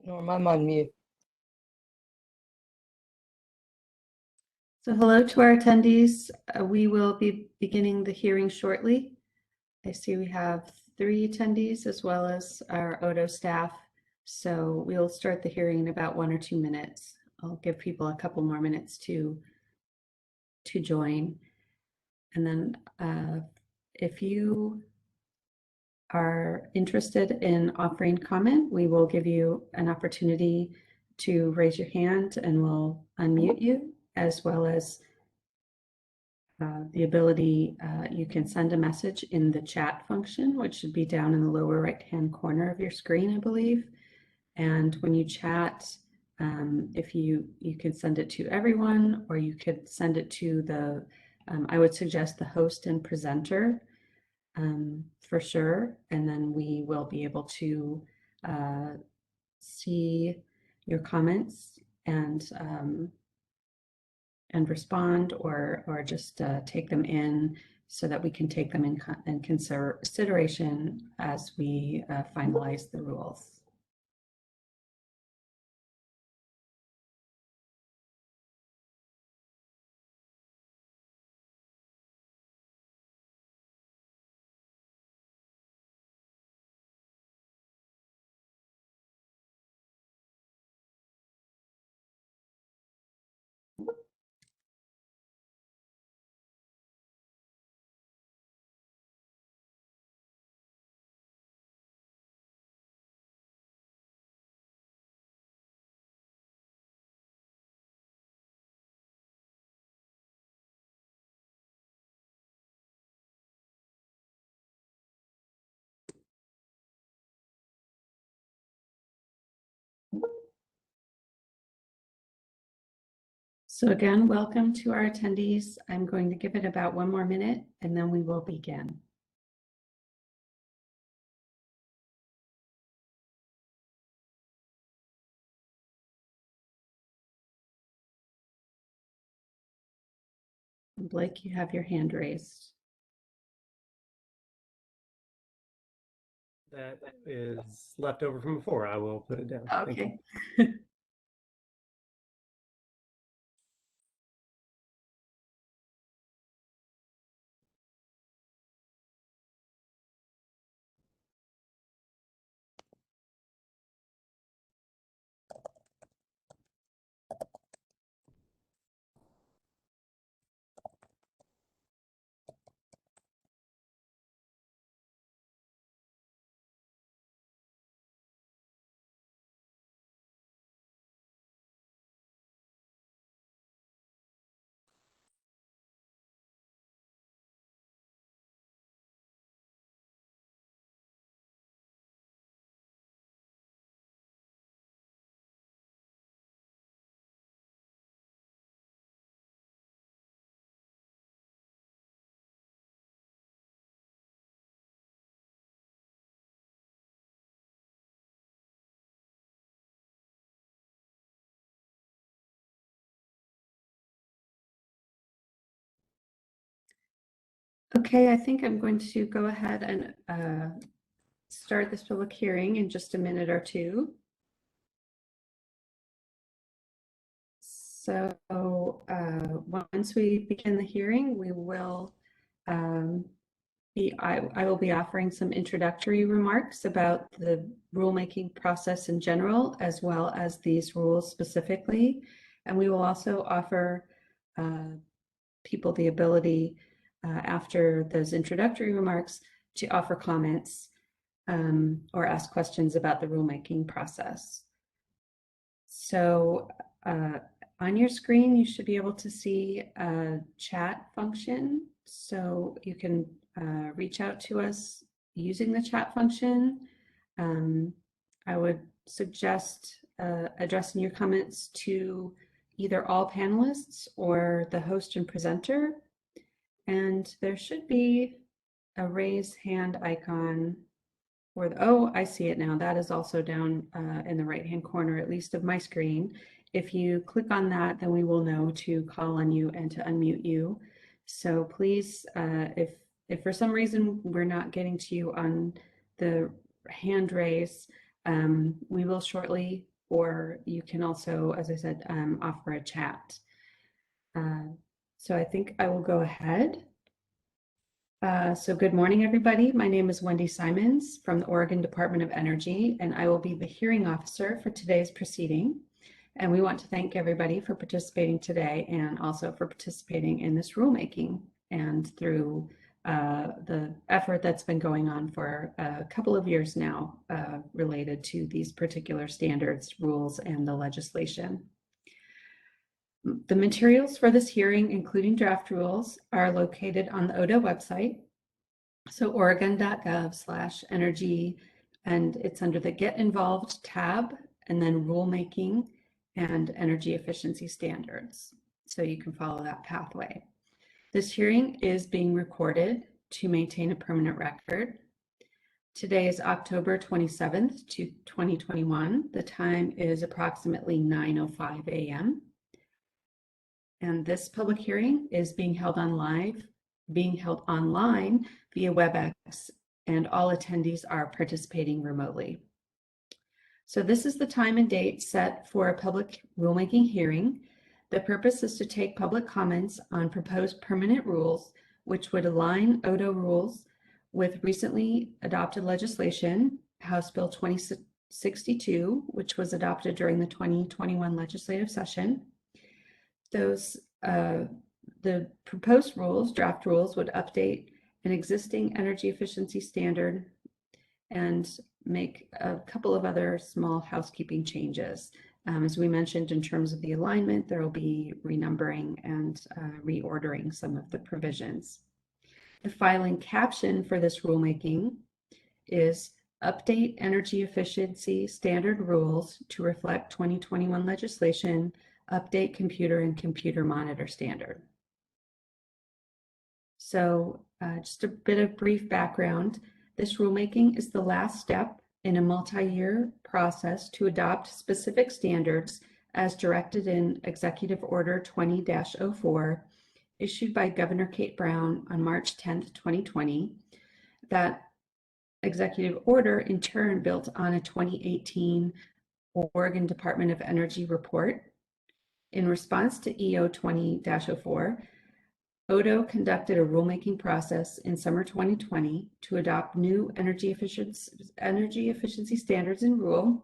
Norm, I'm on mute. So hello to our attendees. We will be beginning the hearing shortly. I see we have 3 attendees as well as our Odo staff. So we'll start the hearing in about 1 or 2 minutes. I'll give people a couple more minutes to join. And then if you are interested in offering comment, we will give you an opportunity to raise your hand and we'll unmute you, as well as the ability, you can send a message in the chat function, which should be down in the lower right-hand corner of your screen, I believe. And when you chat, if you can send it to everyone, or you could send it to the, I would suggest the host and presenter for sure. And then we will be able to see your comments and respond, or just take them in so that we can take them in consideration as we finalize the rules. So again, welcome to our attendees. I'm going to give it about 1 more minute and then we will begin. Blake, you have your hand raised. That is left over from before. I will put it down. Okay. Okay, I think I'm going to go ahead and start this public hearing in just a minute or two. So once we begin the hearing, we will I will be offering some introductory remarks about the rulemaking process in general, as well as these rules specifically. And we will also offer people the ability, after those introductory remarks, to offer comments or ask questions about the rulemaking process. So on your screen, you should be able to see a chat function. So you can reach out to us using the chat function. I would suggest addressing your comments to either all panelists or the host and presenter. And there should be a raise hand icon for the, oh, I see it now. That is also down in the right-hand corner, at least of my screen. If you click on that, then we will know to call on you and to unmute you. So please, if for some reason we're not getting to you on the hand raise, we will shortly or you can also, as I said, offer a chat. So I think I will go ahead. So good morning, everybody. My name is Wendy Simons from the Oregon Department of Energy, and I will be the hearing officer for today's proceeding. And we want to thank everybody for participating today and also for participating in this rulemaking and through the effort that's been going on for a couple of years now related to these particular standards, rules, and the legislation. The materials for this hearing, including draft rules, are located on the ODO website. So oregon.gov/energy, and it's under the Get Involved tab, and then Rulemaking and Energy Efficiency Standards. So you can follow that pathway. This hearing is being recorded to maintain a permanent record. Today is October 27th, 2021. The time is approximately 9:05 a.m. And this public hearing is being held online via WebEx, and all attendees are participating remotely. So this is the time and date set for a public rulemaking hearing. The purpose is to take public comments on proposed permanent rules, which would align ODO rules with recently adopted legislation, House Bill 2062, which was adopted during the 2021 legislative session. The proposed rules, draft rules, would update an existing energy efficiency standard and make a couple of other small housekeeping changes. As we mentioned, in terms of the alignment, there will be renumbering and reordering some of the provisions. The filing caption for this rulemaking is Update Energy Efficiency Standard Rules to reflect 2021 legislation, update computer and computer monitor standard. So just a bit of brief background. This rulemaking is the last step in a multi-year process to adopt specific standards as directed in Executive Order 20-04, issued by Governor Kate Brown on March 10th, 2020. That executive order in turn built on a 2018 Oregon Department of Energy report. In response to EO 20-04, ODO conducted a rulemaking process in summer 2020 to adopt new energy efficiency standards and rule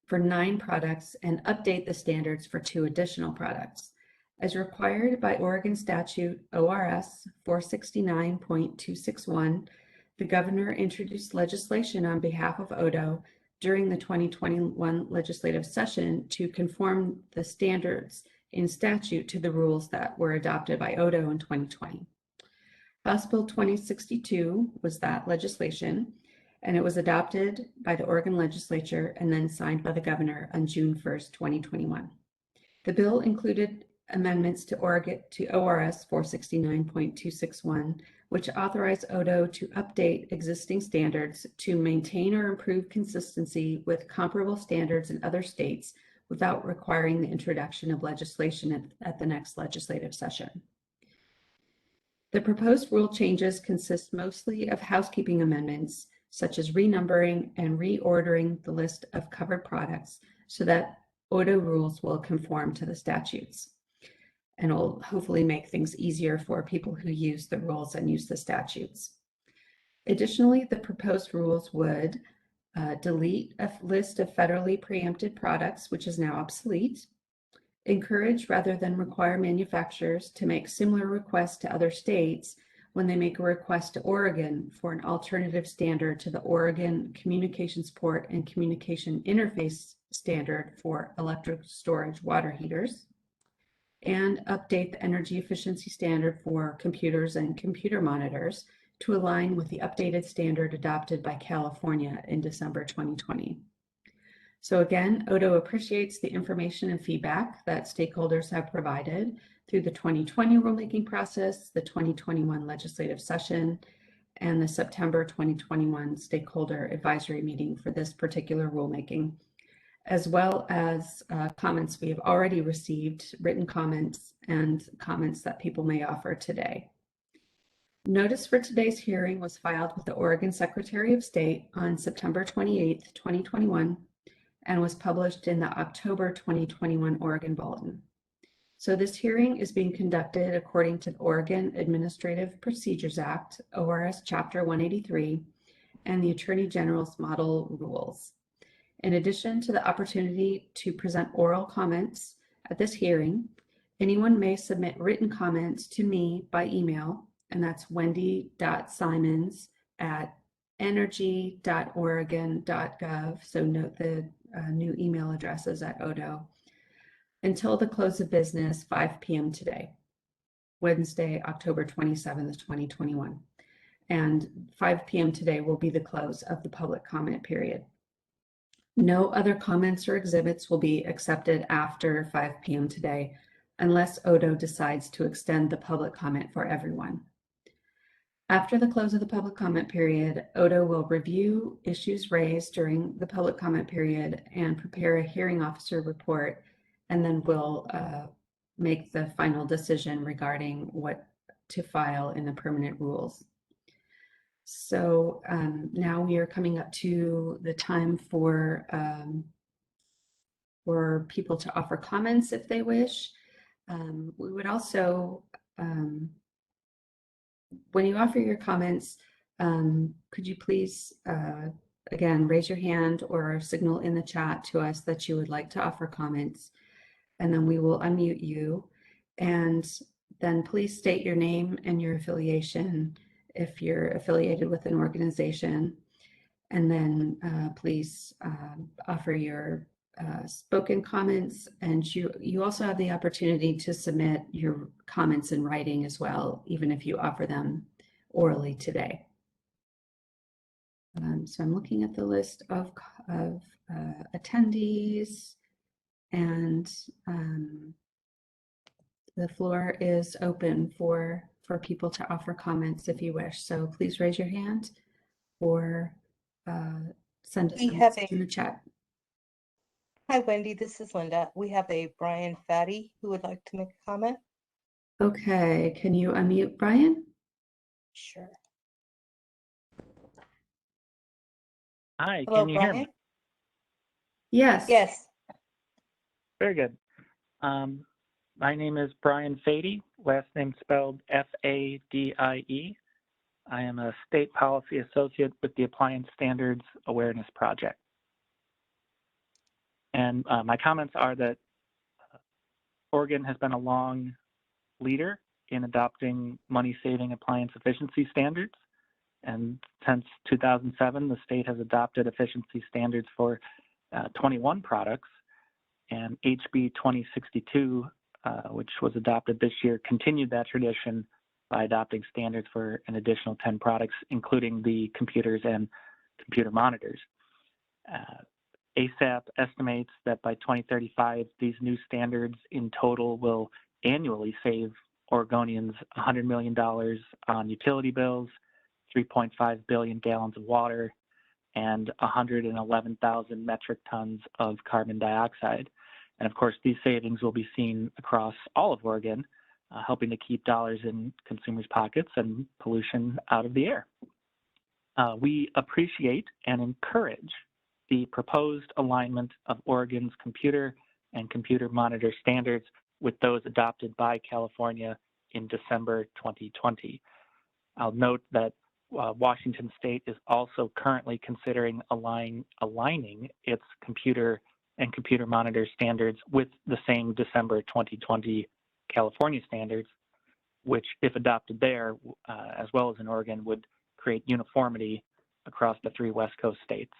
for 9 products and update the standards for 2 additional products. As required by Oregon Statute ORS 469.261, the governor introduced legislation on behalf of ODO during the 2021 legislative session to conform the standards in statute to the rules that were adopted by ODO in 2020. House Bill 2062 was that legislation, and it was adopted by the Oregon legislature and then signed by the governor on June 1st, 2021. The bill included amendments to ORS 469.261, which authorized ODO to update existing standards to maintain or improve consistency with comparable standards in other states without requiring the introduction of legislation at the next legislative session. The proposed rule changes consist mostly of housekeeping amendments, such as renumbering and reordering the list of covered products so that ODO rules will conform to the statutes, and will hopefully make things easier for people who use the rules and use the statutes. Additionally, the proposed rules would delete a list of federally preempted products, which is now obsolete, encourage rather than require manufacturers to make similar requests to other states when they make a request to Oregon for an alternative standard to the Oregon Communications Port and Communication Interface Standard for electric storage water heaters, and update the energy efficiency standard for computers and computer monitors to align with the updated standard adopted by California in December 2020. So again, ODO appreciates the information and feedback that stakeholders have provided through the 2020 rulemaking process, the 2021 legislative session, and the September 2021 stakeholder advisory meeting for this particular rulemaking, as well as comments we have already received, written comments, and comments that people may offer today. Notice for today's hearing was filed with the Oregon Secretary of State on September 28th, 2021, and was published in the October 2021 Oregon Bulletin. So this hearing is being conducted according to the Oregon Administrative Procedures Act, ORS Chapter 183, and the Attorney General's Model Rules. In addition to the opportunity to present oral comments at this hearing, anyone may submit written comments to me by email, and that's wendy.simons@energy.oregon.gov. So note the new email addresses at ODO until the close of business, 5 p.m. today, Wednesday, October 27th, 2021. And 5 p.m. today will be the close of the public comment period. No other comments or exhibits will be accepted after 5 p.m. today, unless ODO decides to extend the public comment for everyone. After the close of the public comment period, ODO will review issues raised during the public comment period and prepare a hearing officer report, and then we'll make the final decision regarding what to file in the permanent rules. So now we are coming up to the time for people to offer comments if they wish. We would also, when you offer your comments, could you please, again, raise your hand or signal in the chat to us that you would like to offer comments, and then we will unmute you. And then please state your name and your affiliation if you're affiliated with an organization. And then please offer your spoken comments, and you also have the opportunity to submit your comments in writing as well, even if you offer them orally today. So I'm looking at the list of attendees, and the floor is open for people to offer comments if you wish. So please raise your hand or send us a message in the chat. Hi, Wendy. This is Linda. We have a Brian Fatty who would like to make a comment. Okay, can you unmute Brian? Sure. Hi, Hello, can you hear me? Brian? Yes. Yes. Very good. My name is Brian Fady, last name spelled F-A-D-I-E. I am a state policy associate with the Appliance Standards Awareness Project. And my comments are that Oregon has been a long leader in adopting money-saving appliance efficiency standards. And since 2007, the state has adopted efficiency standards for 21 products. And HB 2062, which was adopted this year, continued that tradition by adopting standards for an additional 10 products, including the computers and computer monitors. ASAP estimates that by 2035, these new standards in total will annually save Oregonians $100 million on utility bills, 3.5 billion gallons of water, and 111,000 metric tons of carbon dioxide. And of course, these savings will be seen across all of Oregon, helping to keep dollars in consumers' pockets and pollution out of the air. We appreciate and encourage the proposed alignment of Oregon's computer and computer monitor standards with those adopted by California in December 2020. I'll note that Washington State is also currently considering aligning its computer and computer monitor standards with the same December 2020 California standards, which, if adopted there, as well as in Oregon, would create uniformity across the 3 West Coast states.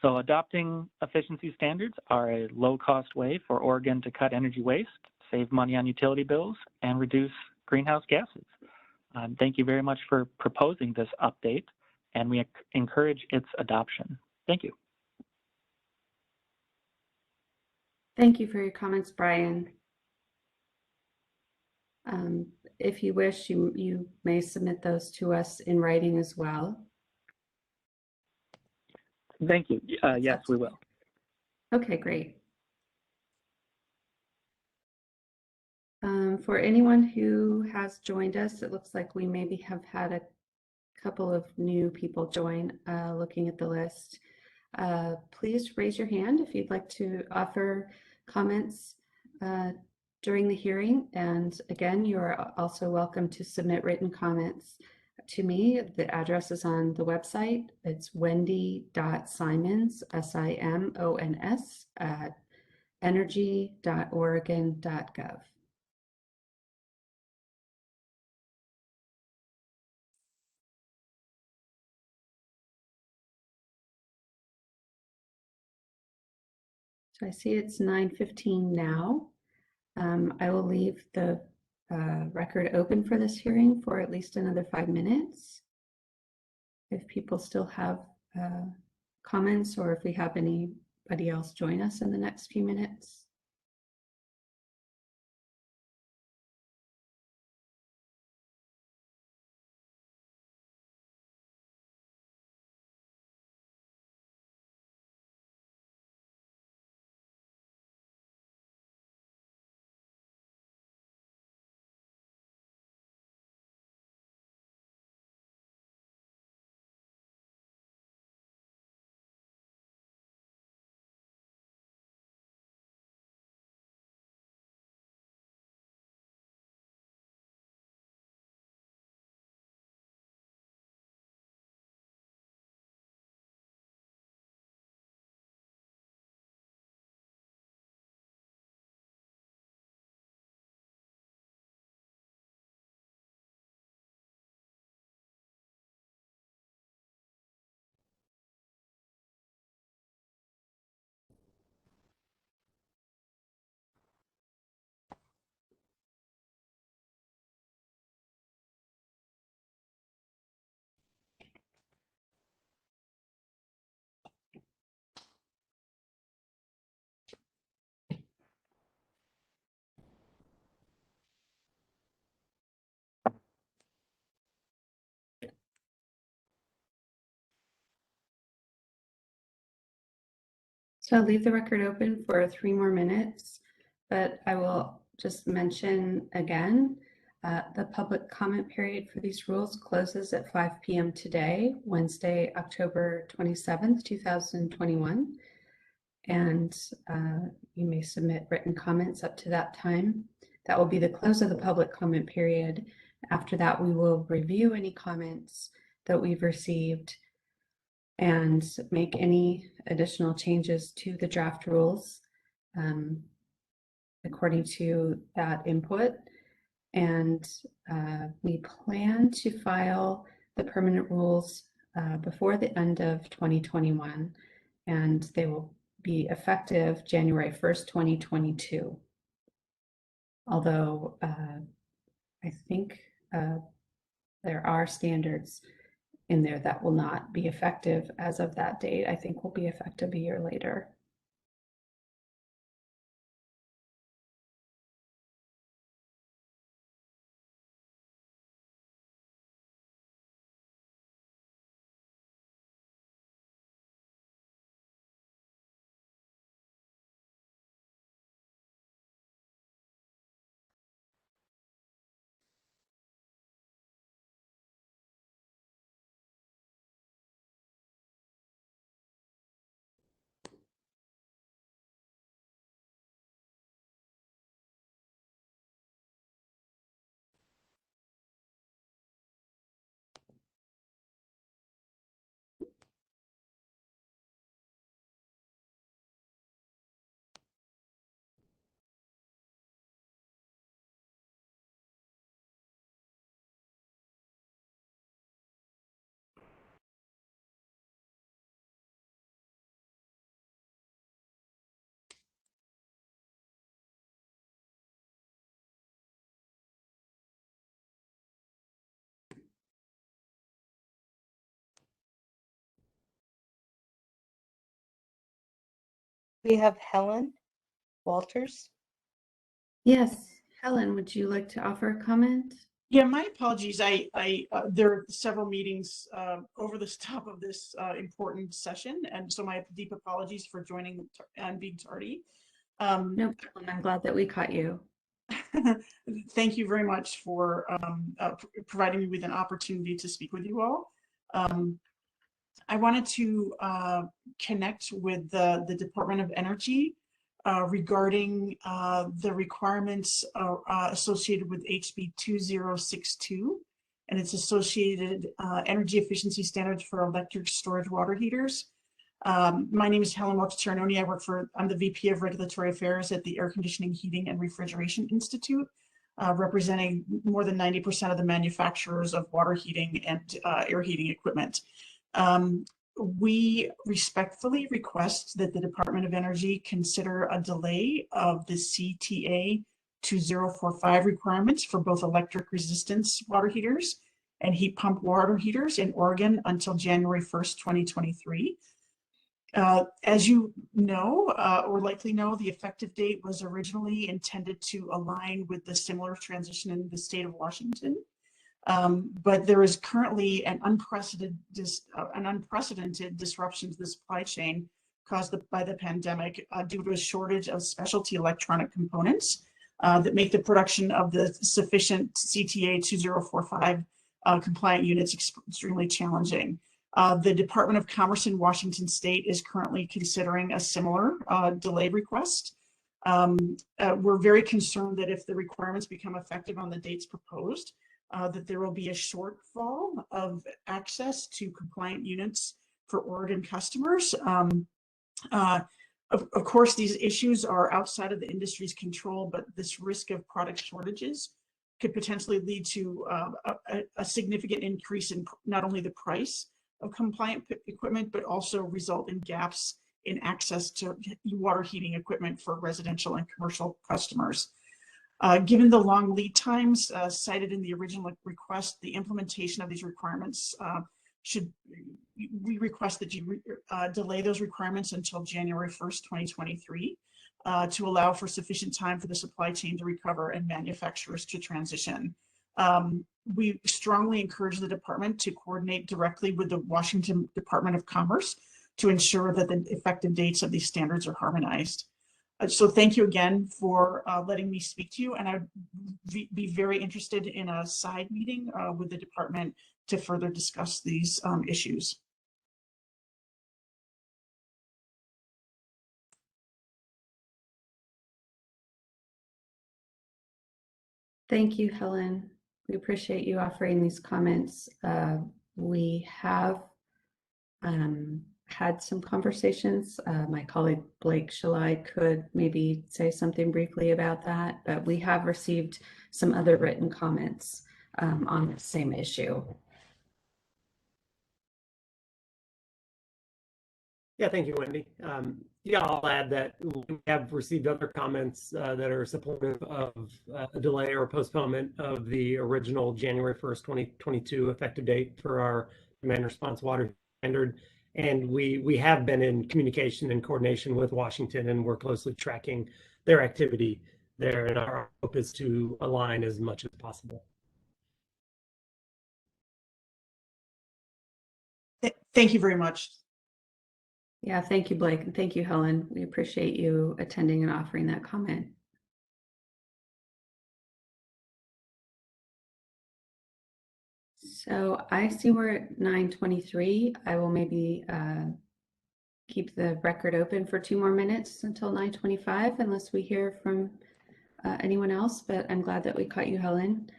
So adopting efficiency standards are a low-cost way for Oregon to cut energy waste, save money on utility bills, and reduce greenhouse gases. Thank you very much for proposing this update, and we encourage its adoption. Thank you. Thank you for your comments, Brian. If you wish, you may submit those to us in writing as well. Thank you. Yes, we will. Okay, great. For anyone who has joined us, it looks like we maybe have had a couple of new people join, looking at the list. Please raise your hand if you'd like to offer comments during the hearing. And again, you are also welcome to submit written comments to me. The address is on the website. It's wendy.simons, SIMONS, at energy.oregon.gov. So I see it's 9:15 now. I will leave the record open for this hearing for at least another 5 minutes. If people still have comments, or if we have anybody else join us in the next few minutes. So I'll leave the record open for 3 more minutes, but I will just mention again, the public comment period for these rules closes at 5 p.m. today, Wednesday, October 27th, 2021. And you may submit written comments up to that time. That will be the close of the public comment period. After that, we will review any comments that we've received and make any additional changes to the draft rules according to that input. And we plan to file the permanent rules before the end of 2021, and they will be effective January 1st, 2022. Although I think there are standards in there that will not be effective as of that date. I think will be effective a year later. We have Helen Walters. Yes, Helen, would you like to offer a comment? Yeah, my apologies. There are several meetings over the top of this important session, and so my deep apologies for joining and being tardy. No problem. I'm glad that we caught you. Thank you very much for providing me with an opportunity to speak with you all. I wanted to connect with the Department of Energy regarding the requirements associated with HB 2062 and its associated energy efficiency standards for electric storage water heaters. My name is Helen Welch-Ternoni. I'm the VP of Regulatory Affairs at the Air Conditioning, Heating, and Refrigeration Institute, representing more than 90% of the manufacturers of water heating and air heating equipment. We respectfully request that the Department of Energy consider a delay of the CTA 2045 requirements for both electric resistance water heaters and heat pump water heaters in Oregon until January 1st, 2023. As you know, or likely know, the effective date was originally intended to align with the similar transition in the state of Washington. But there is currently an unprecedented disruption to the supply chain caused by the pandemic due to a shortage of specialty electronic components that make the production of the sufficient CTA 2045 compliant units extremely challenging. The Department of Commerce in Washington State is currently considering a similar delay request. We're very concerned that if the requirements become effective on the dates proposed, that there will be a shortfall of access to compliant units for Oregon customers. Of course, these issues are outside of the industry's control, but this risk of product shortages could potentially lead to a significant increase in not only the price of compliant equipment, but also result in gaps in access to water heating equipment for residential and commercial customers. Given the long lead times cited in the original request, the implementation of these requirements we request that you delay those requirements until January 1st, 2023, to allow for sufficient time for the supply chain to recover and manufacturers to transition. We strongly encourage the department to coordinate directly with the Washington Department of Commerce to ensure that the effective dates of these standards are harmonized. So thank you again for letting me speak to you, and I'd be very interested in a side meeting with the department to further discuss these issues. Thank you, Helen. We appreciate you offering these comments. We have had some conversations. My colleague Blake Shalai could maybe say something briefly about that, but we have received some other written comments on the same issue. Yeah, thank you, Wendy. Yeah, I'll add that we have received other comments that are supportive of a delay or postponement of the original January 1st, 2022 effective date for our demand response water standard. And we have been in communication and coordination with Washington, and we're closely tracking their activity there. And our hope is to align as much as possible. Thank you very much. Yeah, thank you, Blake, and thank you, Helen. We appreciate you attending and offering that comment. So I see we're at 9:23. I will maybe keep the record open for 2 more minutes until 9:25, unless we hear from anyone else, but I'm glad that we caught you, Helen.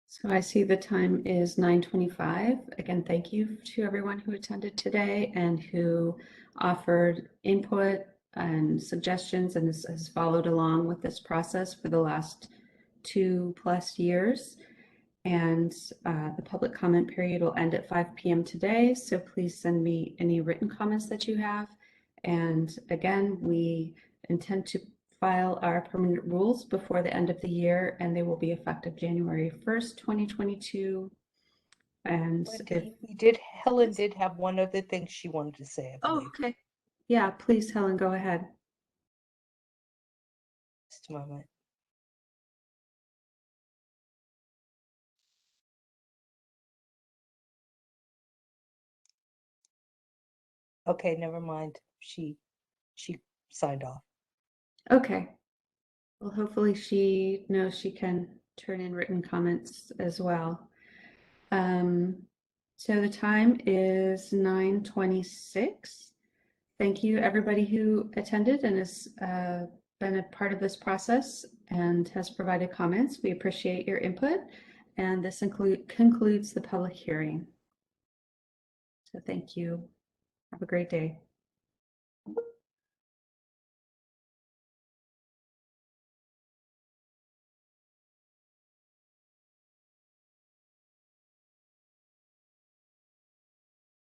So I see the time is 9:25. Again, thank you to everyone who attended today and who offered input and suggestions and has followed along with this process for the last 2+ years. And the public comment period will end at 5 p.m. today. So please send me any written comments that you have. And again, we intend to file our permanent rules before the end of the year, and they will be effective January 1st, 2022. And if, Wendy, Helen did have one other thing she wanted to say, I oh, believe. okay. Yeah, please, Helen, go ahead. Just a moment. Okay, never mind. She signed off. Okay. Well, hopefully she knows she can turn in written comments as well. So the time is 9:26. Thank you, everybody who attended and has been a part of this process and has provided comments. We appreciate your input, and this concludes the public hearing. So thank you. Have a great day.